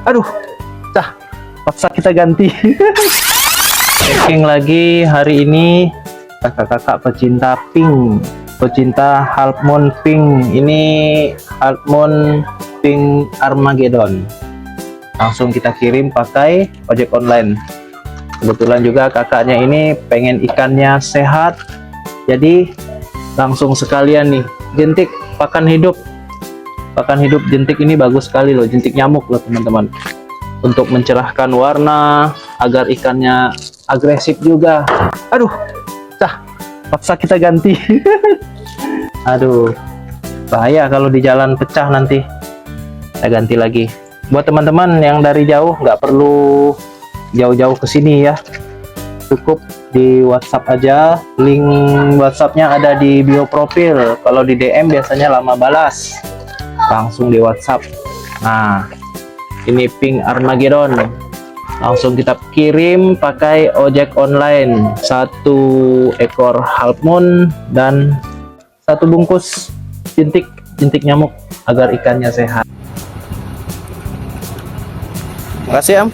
Aduh, paksa kita ganti. Packing lagi hari ini kakak-kakak pecinta pink, pecinta Half Moon Pink. Ini Half Moon Pink Armageddon. Langsung kita kirim pakai ojek online. Kebetulan juga kakaknya ini pengen ikannya sehat, jadi langsung sekalian nih jentik pakan hidup. Pakan hidup jentik ini bagus sekali loh, jentik nyamuk loh teman-teman, untuk mencerahkan warna agar ikannya agresif juga. Aduh, paksa kita ganti. Aduh, bahaya kalau di jalan pecah nanti. Kita ganti lagi. Buat teman-teman yang dari jauh nggak perlu jauh-jauh ke sini ya, cukup di WhatsApp aja. Link WhatsAppnya ada di bio profil. Kalau di DM biasanya lama balas, langsung di WhatsApp. Nah, ini Pink Armageddon, langsung kita kirim pakai ojek online. 1 ekor Half Moon dan 1 bungkus jentik nyamuk agar ikannya sehat. Makasih Am.